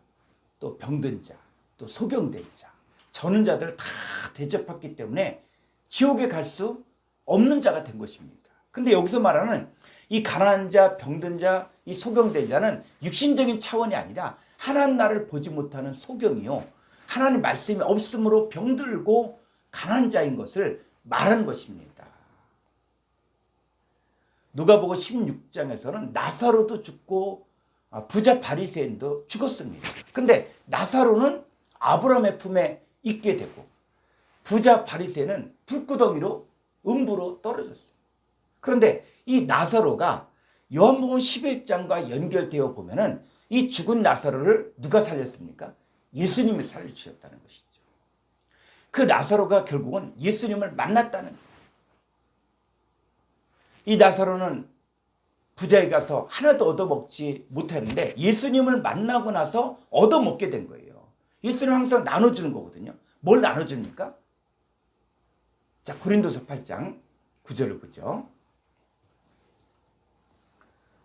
또 병든 자, 또 소경된 자, 저는 자들을 다 대접했기 때문에 지옥에 갈 수 없는 자가 된 것입니다. 근데 여기서 말하는 이 가난한 자, 병든 자, 이 소경된 자는 육신적인 차원이 아니라 하나님 나라를 보지 못하는 소경이요, 하나님 말씀이 없으므로 병들고 가난한 자인 것을 말하는 것입니다. 누가복음 16장에서는 나사로도 죽고 부자 바리새인도 죽었습니다. 근데 나사로는 아브라함의 품에 있게 되고 부자 바리새인은 불구덩이로 음부로 떨어졌어요. 그런데 이 나사로가 요한복음 11장과 연결되어 보면은 이 죽은 나사로를 누가 살렸습니까? 예수님이 살려주셨다는 것이죠. 그 나사로가 결국은 예수님을 만났다는 거예요. 이 나사로는 부자에 가서 하나도 얻어먹지 못했는데 예수님을 만나고 나서 얻어먹게 된 거예요. 예수님은 항상 나눠주는 거거든요. 뭘 나눠줍니까? 자, 고린도서 8장 9절을 보죠.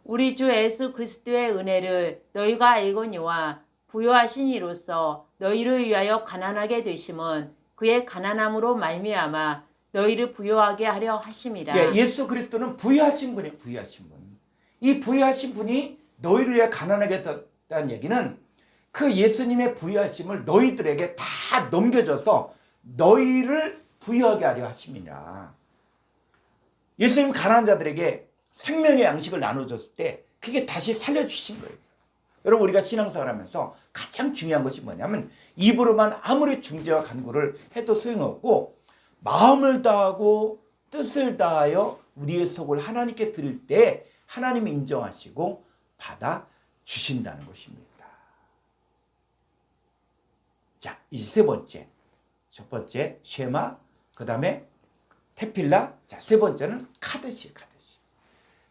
우리 주 예수 그리스도의 은혜를 너희가 알거니와 부요하신 이로써 너희를 위하여 가난하게 되심은 그의 가난함으로 말미암아 너희를 부요하게 하려 하심이라. 예, 예수 그리스도는 부유하신 분이에요. 부유하신 분. 이 부유하신 분이 너희를 위해 가난하게 됐다는 얘기는 그 예수님의 부유하심을 너희들에게 다 넘겨줘서 너희를 부유하게 하려 하심이라. 예수님 가난한 자들에게 생명의 양식을 나눠줬을 때 그게 다시 살려주신 거예요. 여러분, 우리가 신앙생활 하면서 가장 중요한 것이 뭐냐면 입으로만 아무리 중재와 간구를 해도 소용없고 마음을 다하고 뜻을 다하여 우리의 속을 하나님께 드릴 때 하나님이 인정하시고 받아주신다는 것입니다. 자, 이제 세 번째. 첫 번째 쉐마, 그 다음에 테필라, 자, 세 번째는 카데시예요. 카데시.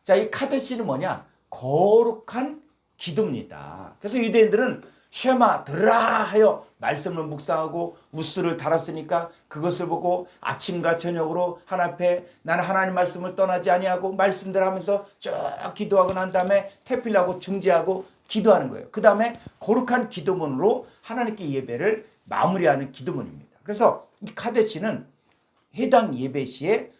자, 이 카데시는 뭐냐? 거룩한 기도입니다. 그래서 유대인들은 쉐마 들으라 하여 말씀을 묵상하고 우스를 달았으니까 그것을 보고 아침과 저녁으로 하나님 앞에 나는 하나님 말씀을 떠나지 아니하고 말씀대로 하면서 쭉 기도하고 난 다음에 테필라고 중재하고 기도하는 거예요. 그 다음에 거룩한 기도문으로 하나님께 예배를 마무리하는 기도문입니다. 그래서 이 카데시는 해당 예배 시에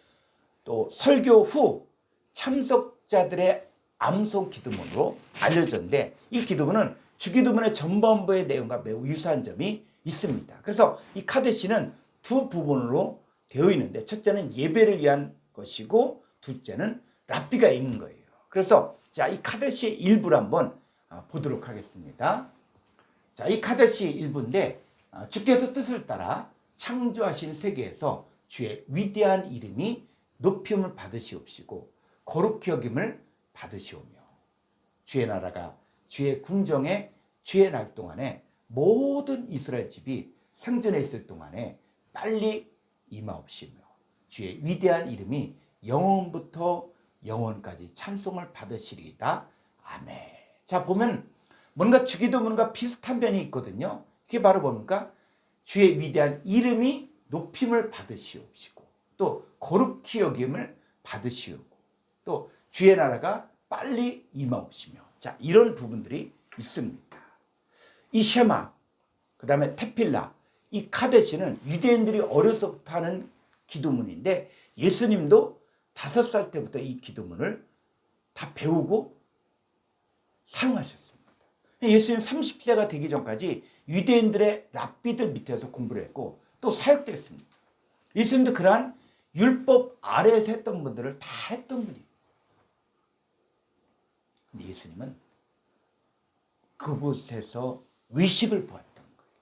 또 설교 후 참석자들의 암송 기도문으로 알려졌는데 이 기도문은 주기도문의 전반부의 내용과 매우 유사한 점이 있습니다. 그래서 이 카데시는 두 부분으로 되어 있는데 첫째는 예배를 위한 것이고 둘째는 랍비가 읽는 거예요. 그래서 자, 이 카데시의 일부를 한번 보도록 하겠습니다. 자, 이 카데시 일부인데 주께서 뜻을 따라 창조하신 세계에서 주의 위대한 이름이 높임을 받으시옵시고 거룩히 여김을 받으시오며 주의 나라가 주의 궁정에 주의 날 동안에 모든 이스라엘 집이 생전에 있을 동안에 빨리 임하옵시며 주의 위대한 이름이 영원부터 영원까지 찬송을 받으시리이다. 아멘. 자, 보면 뭔가 주기도문과 비슷한 면이 있거든요. 그게 바로 뭡니까? 주의 위대한 이름이 높임을 받으시옵시고 또 거룩히 여김을 받으시오고 또 주의 나라가 빨리 임하옵시며 자, 이런 부분들이 있습니다. 이 쉐마, 그 다음에 테필라, 이 카데시는 유대인들이 어려서부터 하는 기도문인데 예수님도 5살 때부터 이 기도문을 다 배우고 사용하셨습니다. 예수님 30세가 되기 전까지 유대인들의 랍비들 밑에서 공부를 했고 또 사역됐습니다. 예수님도 그러한 율법 아래에서 했던 분들을 다 했던 분이에요. 근데 예수님은 그곳에서 외식을 보았던 거예요.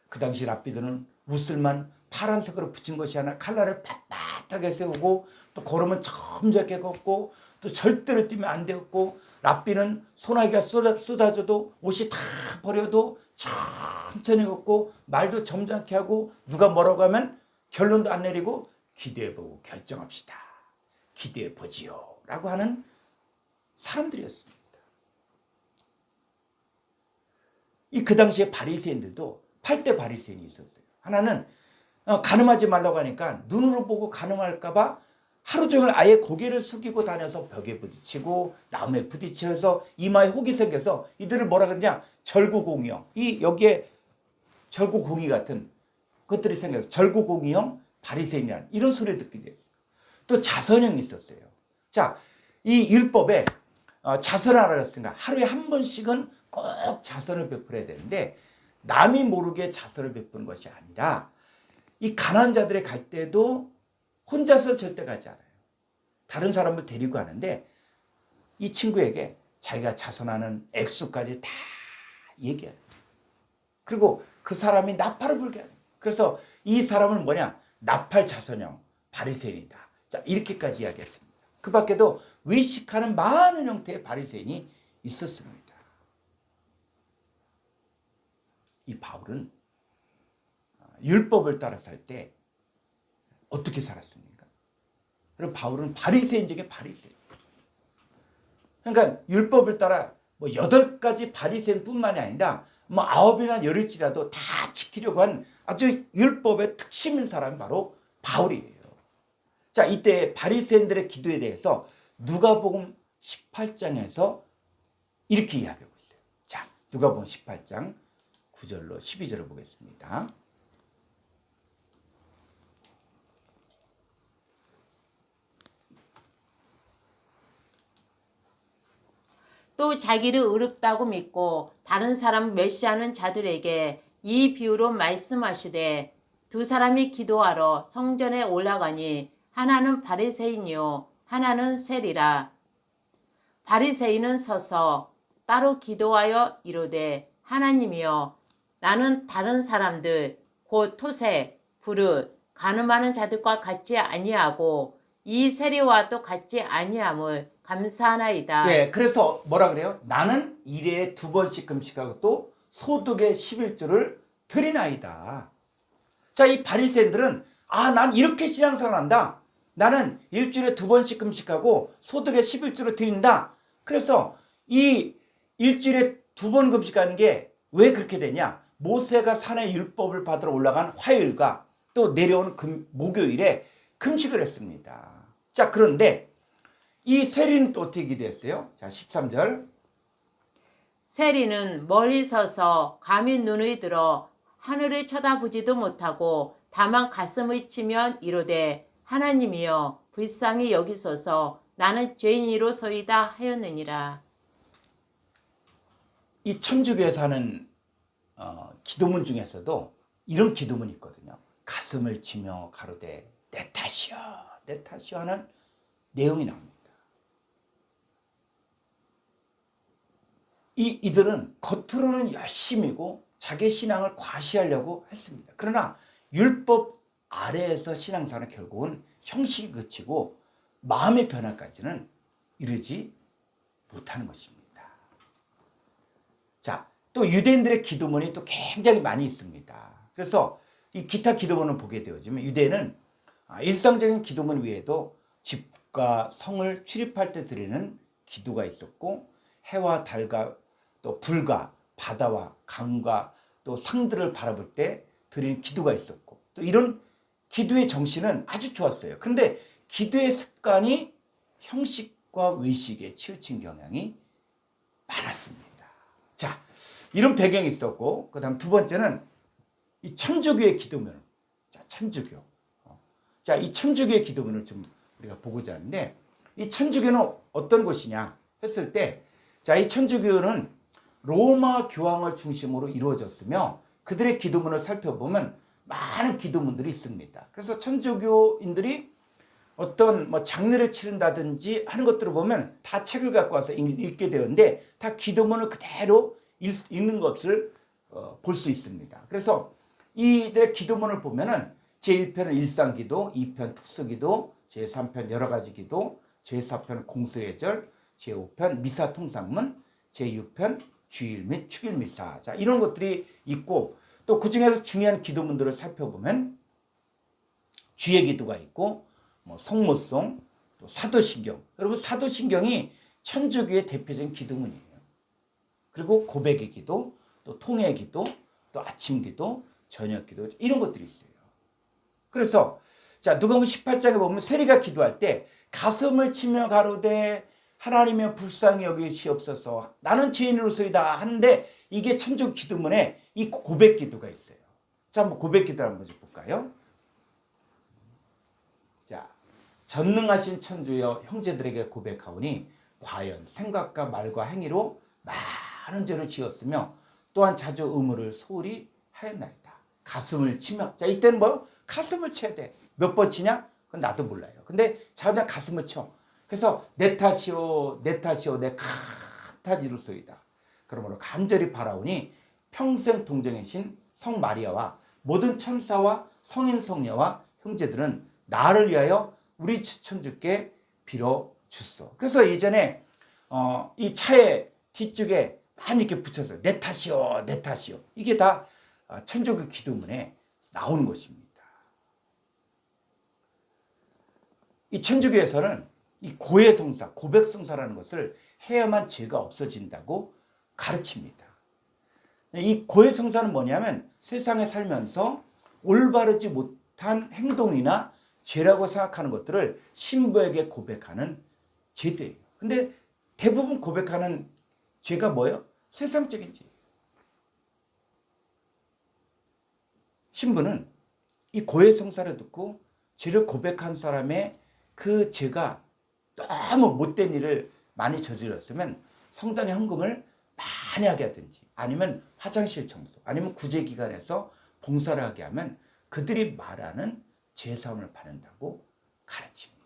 그 당시 랍비들은 옷을만 파란색으로 붙인 것이 아니라 칼날을 빳빳하게 세우고 또 걸으면 점잖게 걷고 또 절대로 뛰면 안 되었고 랍비는 소나기가 쏟아져도 옷이 다 버려도 천천히 걷고 말도 점잖게 하고 누가 뭐라고 하면 결론도 안 내리고 기대해보고 결정합시다. 기대해보지요. 라고 하는 사람들이었습니다. 그 당시에 바리새인들도 8대 바리새인이 있었어요. 하나는 간음하지 말라고 하니까 눈으로 보고 간음할까 봐 하루 종일 아예 고개를 숙이고 다녀서 벽에 부딪히고 나무에 부딪혀서 이마에 혹이 생겨서 이들을 뭐라 그러냐 절구공이형 여기에 절구공이 같은 것들이 생겨서 절구공이형 바리새인이라는 이런 소리를 듣게 됐어요. 또 자선형이 있었어요. 자, 이 율법에 자선하라 했으니까 하루에 한 번씩은 꼭 자선을 베풀어야 되는데 남이 모르게 자선을 베푸는 것이 아니라 이 가난한 자들에 갈 때도 혼자서 절대 가지 않아요. 다른 사람을 데리고 가는데 이 친구에게 자기가 자선하는 액수까지 다 얘기해요. 그리고 그 사람이 나팔을 불게 해요. 그래서 이 사람은 뭐냐? 나팔 자선형 바리새인이다. 자, 이렇게까지 이야기했습니다. 그 밖에도 외식하는 많은 형태의 바리새인이 있었습니다. 이 바울은 율법을 따라 살 때 어떻게 살았습니까? 그럼 바울은 바리새인 중에 바리새인. 그러니까 율법을 따라 8가지 바리새인뿐만이 아니라 9이나 10일지라도 다 지키려고 한 아주 율법의 특심인 사람이 바로 바울이에요. 자, 이때 바리새인들의 기도에 대해서 누가복음 18장에서 이렇게 이야기하고 있어요. 자, 누가복음 18장 9절로 12절을 보겠습니다. 또 자기를 의롭다고 믿고 다른 사람 멸시하는 자들에게 이 비유로 말씀하시되 두 사람이 기도하러 성전에 올라가니 하나는 바리새인이요 하나는 세리라. 바리새인은 서서 따로 기도하여 이르되 하나님이여 나는 다른 사람들 곧 토세, 부르, 간음하는 자들과 같지 아니하고 이 세리와도 같지 아니함을 감사하나이다. 예, 그래서 뭐라 그래요? 나는 일에 2번씩 금식하고 또 소득의 11조를 드리나이다. 자, 이 바리새인들은 난 이렇게 신앙생활한다. 나는 일주일에 2번씩 금식하고 소득의 11조를 드린다. 그래서 이 일주일에 2번 금식하는 게 왜 그렇게 되냐? 모세가 산에 율법을 받으러 올라간 화요일과 또 내려오는 목요일에 금식을 했습니다. 자, 그런데 이 세리는 또 어떻게 기도했어요? 자, 13절. 세리는 멀리 서서 감히 눈을 들어 하늘을 쳐다보지도 못하고 다만 가슴을 치면 이르되 하나님이여 불쌍히 여기소서 나는 죄인이로소이다 하였느니라. 이 천주교에서 하는 기도문 중에서도 이런 기도문이 있거든요. 가슴을 치며 가로되 내 탓이여 내 탓이여 하는 내용이 나옵니다. 이들은 겉으로는 열심이고 자기 신앙을 과시하려고 했습니다. 그러나 율법 아래에서 신앙생활은 결국은 형식이 그치고 마음의 변화까지는 이르지 못하는 것입니다. 자, 또 유대인들의 기도문이 또 굉장히 많이 있습니다. 그래서 이 기타 기도문을 보게 되어지면 유대인은 일상적인 기도문 외에도 집과 성을 출입할 때 드리는 기도가 있었고, 해와 달과 또 불과 바다와 강과 또 상들을 바라볼 때 드리는 기도가 있었고, 또 이런 기도의 정신은 아주 좋았어요. 그런데 기도의 습관이 형식과 외식에 치우친 경향이 많았습니다. 자, 이런 배경이 있었고, 그 다음 두 번째는 이 천주교의 기도문. 자, 천주교. 자, 이 천주교의 기도문을 좀 우리가 보고자 하는데, 이 천주교는 어떤 곳이냐 했을 때, 자, 이 천주교는 로마 교황을 중심으로 이루어졌으며 그들의 기도문을 살펴보면 많은 기도문들이 있습니다. 그래서 천주교인들이 어떤 뭐 장례를 치른다든지 하는 것들을 보면 다 책을 갖고 와서 읽게 되었는데 다 기도문을 그대로 읽는 것을 볼 수 있습니다. 그래서 이들의 기도문을 보면은 제1편은 일상기도, 2편 특수기도, 제3편 여러가지 기도, 제4편 공소예절, 제5편 미사통상문, 제6편 주일 및 축일 미사. 자, 이런 것들이 있고, 또 그중에서 중요한 기도문들을 살펴보면 주의 기도가 있고, 뭐 성모송, 또 사도신경. 여러분, 사도신경이 천주교의 대표적인 기도문이에요. 그리고 고백의 기도, 또 통의 기도, 또 아침 기도, 저녁 기도, 이런 것들이 있어요. 그래서 자, 누가복음 18장에 보면 세리가 기도할 때 가슴을 치며 가로되 하나님의 불쌍히 여기시옵소서, 나는 죄인으로서이다 하는데, 이게 천주교 기도문에 이 고백 기도가 있어요. 자, 한번 고백 기도 한번 볼까요? 자, 전능하신 천주여, 형제들에게 고백하오니 과연 생각과 말과 행위로 많은 죄를 지었으며 또한 자주 의무를 소홀히 하였나이다. 가슴을 치며, 자, 이때는 뭐 가슴을 쳐야 돼. 몇 번 치냐? 그건 나도 몰라요. 근데 자주 가슴을 쳐. 그래서 내 탓이오 내 탓이오 내 큰 탓이로소이다. 그러므로 간절히 바라오니 평생 동정이신 성 마리아와 모든 천사와 성인 성녀와 형제들은 나를 위하여 우리 천주께 빌어 주소. 그래서 이전에 이 차의 뒤쪽에 많이 이렇게 붙여서 내 탓이오 내 탓이오, 이게 다 천주교 기도문에 나오는 것입니다. 이 천주교에서는 이 고해성사, 고백성사라는 것을 해야만 죄가 없어진다고 가르칩니다. 이 고해성사는 뭐냐면 세상에 살면서 올바르지 못한 행동이나 죄라고 생각하는 것들을 신부에게 고백하는 제도예요. 근데 대부분 고백하는 죄가 뭐예요? 세상적인 죄. 신부는 이 고해성사를 듣고 죄를 고백한 사람의 그 죄가 너무 못된 일을 많이 저질렀으면 성당에 헌금을 많이 하게 하든지, 아니면 화장실 청소, 아니면 구제기관에서 봉사를 하게 하면 그들이 말하는 죄사함을 받는다고 가르칩니다.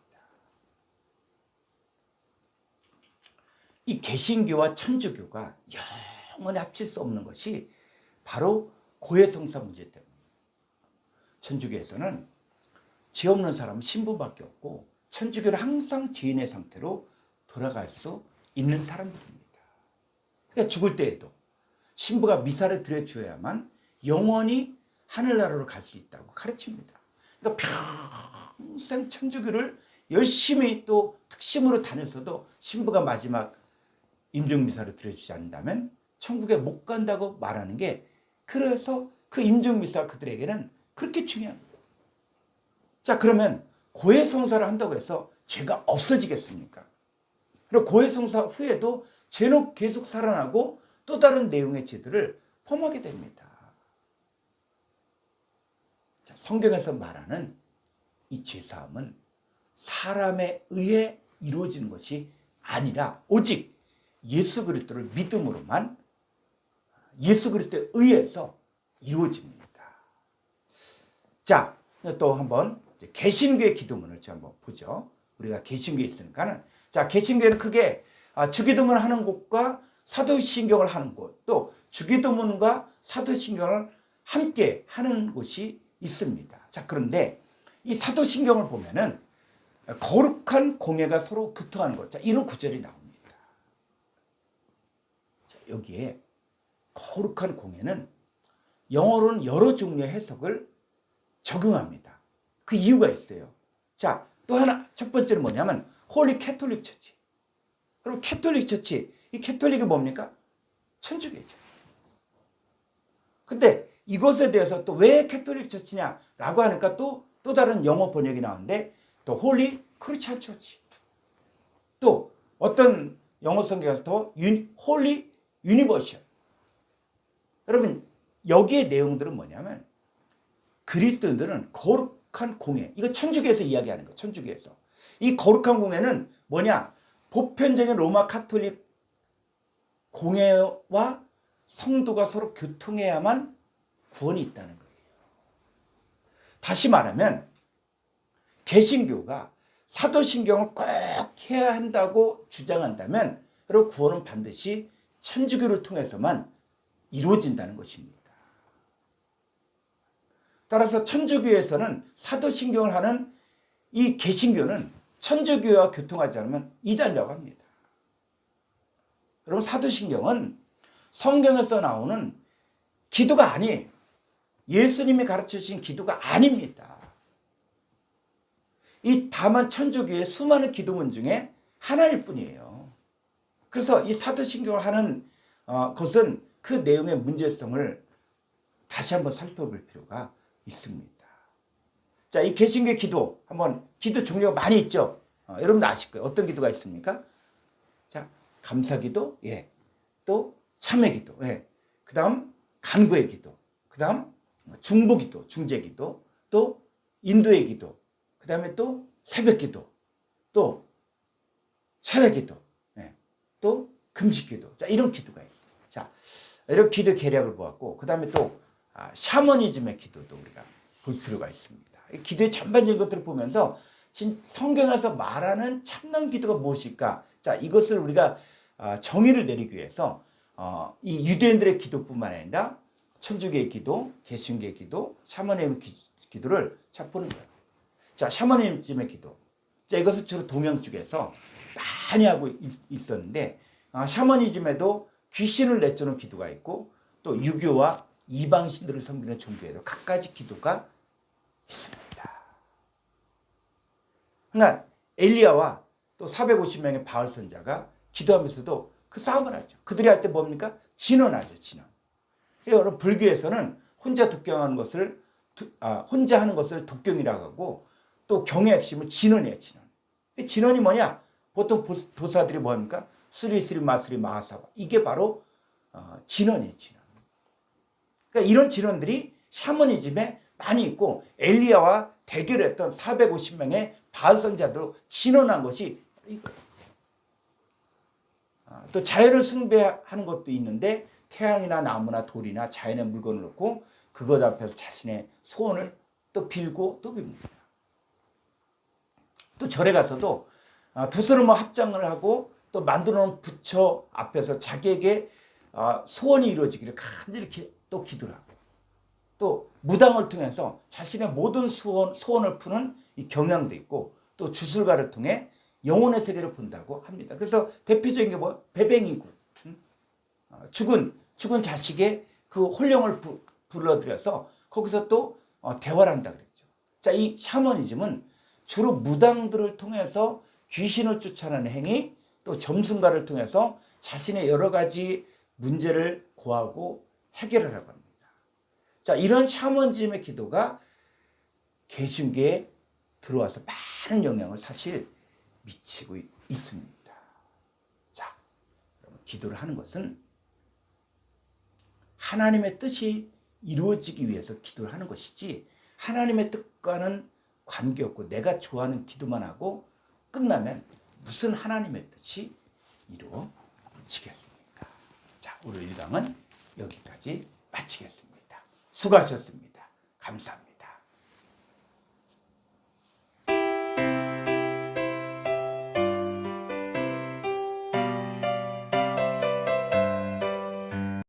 이 개신교와 천주교가 영원히 합칠 수 없는 것이 바로 고해성사 문제 때문입니다. 천주교에서는 죄 없는 사람은 신부밖에 없고, 천주교는 항상 죄인의 상태로 돌아갈 수 있는 사람들입니다. 그러니까 죽을 때에도 신부가 미사를 드려줘야만 영원히 하늘나라로 갈 수 있다고 가르칩니다. 그러니까 평생 천주교를 열심히 또 특심으로 다녔어도 신부가 마지막 임종미사를 드려주지 않는다면 천국에 못 간다고 말하는 게, 그래서 그 임종미사가 그들에게는 그렇게 중요한 거예요. 자, 그러면 고해성사를 한다고 해서 죄가 없어지겠습니까? 그리고 고해성사 후에도 죄는 계속 살아나고 또 다른 내용의 죄들을 범하게 됩니다. 자, 성경에서 말하는 이 죄사함은 사람에 의해 이루어지는 것이 아니라 오직 예수 그리스도를 믿음으로만, 예수 그리스도에 의해서 이루어집니다. 자, 또 한번 개신교의 기도문을 한번 보죠. 우리가 개신교에 있으니까는, 자, 개신교는 크게 주기도문을 하는 곳과 사도신경을 하는 곳, 또 주기도문과 사도신경을 함께 하는 곳이 있습니다. 자, 그런데 이 사도신경을 보면은 거룩한 공예가 서로 교통하는 것. 자, 이런 구절이 나옵니다. 자, 여기에 거룩한 공예는 영어로는 여러 종류의 해석을 적용합니다. 그 이유가 있어요. 자, 또 하나, 첫 번째는 뭐냐면 홀리 캐톨릭 처치. 그럼 캐톨릭 처치, 이 캐톨릭이 뭡니까? 천주교죠. 근데 이것에 대해서 또 왜 캐톨릭 처치냐라고 하니까 또 다른 영어 번역이 나오는데 또 홀리 크리스천 처치. 또 어떤 영어 성경에서 또 홀리 유니버셜. 여러분 여기의 내용들은 뭐냐면 그리스도인들은 거룩한 공예. 이거 천주교에서 이야기하는 거예요. 천주교에서. 이 거룩한 공예는 뭐냐? 보편적인 로마 카톨릭 공예와 성도가 서로 교통해야만 구원이 있다는 거예요. 다시 말하면 개신교가 사도신경을 꼭 해야 한다고 주장한다면 그리고 구원은 반드시 천주교를 통해서만 이루어진다는 것입니다. 따라서 천주교에서는 사도신경을 하는 이 개신교는 천주교와 교통하지 않으면 이단이라고 합니다. 여러분 사도신경은 성경에서 나오는 기도가 아니에요. 예수님이 가르치신 기도가 아닙니다. 이 다만 천주교의 수많은 기도문 중에 하나일 뿐이에요. 그래서 이 사도신경을 하는 것은 그 내용의 문제성을 다시 한번 살펴볼 필요가 있습니다. 자, 이 개신교 기도 한번 기도 종류가 많이 있죠. 여러분도 아실 거예요. 어떤 기도가 있습니까? 자, 감사기도, 예. 또 참회기도, 예. 그다음 간구의 기도, 그다음 중보기도, 중재기도, 또 인도의 기도, 그다음에 또 새벽기도, 또 철야기도, 예. 또 금식기도. 자, 이런 기도가 있어요. 자, 이런 기도 계략을 보았고, 그다음에 또 샤머니즘의 기도도 우리가 볼 필요가 있습니다. 기도의 전반적인 것들을 보면서 성경에서 말하는 참된 기도가 무엇일까? 자, 이것을 우리가 정의를 내리기 위해서 이 유대인들의 기도뿐만 아니라 천주교의 기도, 개신교의 기도, 샤머니즘의 기도를 보는 거예요. 자, 샤머니즘의 기도. 자, 이것을 주로 동양 쪽에서 많이 하고 있었는데 샤머니즘에도 귀신을 내쫓는 기도가 있고 또 유교와 이방신들을 섬기는 종교에도 각가지 기도가 있습니다. 그러니까 엘리야와 또 450명의 바알 선자가 기도하면서도 그 싸움을 하죠. 그들이 할 때 뭡니까? 진언하죠. 진언. 여러분 불교에서는 혼자 독경하는 것을 혼자 하는 것을 독경이라고 하고 또 경의 핵심은 진언이에요. 진언. 진언이 뭐냐? 보통 도사들이 뭡니까? 스리스리 마스리 마하사바. 이게 바로 진언이에요. 진언. 그러니까 이런 진언들이 샤머니즘에 많이 있고 엘리야와 대결했던 450명의 바알 선자들로 진언한 것이 이거예요. 또 자연을 숭배하는 것도 있는데 태양이나 나무나 돌이나 자연의 물건을 놓고 그것 앞에서 자신의 소원을 또 빌고 또 빕니다. 또 절에 가서도 두 사람을 합장을 하고 또 만들어 놓은 부처 앞에서 자기에게 소원이 이루어지기를 간절히 또 기도를 하고 또 무당을 통해서 자신의 모든 소원을 푸는 이 경향도 있고 또 주술가를 통해 영혼의 세계를 본다고 합니다. 그래서 대표적인 게 뭐 배뱅이구, 죽은 자식의 그 혼령을 불러들여서 거기서 또 대화를 한다 그랬죠. 자, 이 샤머니즘은 주로 무당들을 통해서 귀신을 쫓아내는 행위, 또 점순가를 통해서 자신의 여러 가지 문제를 고하고 해결하라고 합니다. 자, 이런 샤머니즘의 기도가 개신교에 들어와서 많은 영향을 사실 미치고 있습니다. 자, 여러분, 기도를 하는 것은 하나님의 뜻이 이루어지기 위해서 기도를 하는 것이지 하나님의 뜻과는 관계없고 내가 좋아하는 기도만 하고 끝나면 무슨 하나님의 뜻이 이루어지겠습니까? 자, 오늘 1강은 여기까지 마치겠습니다. 수고하셨습니다.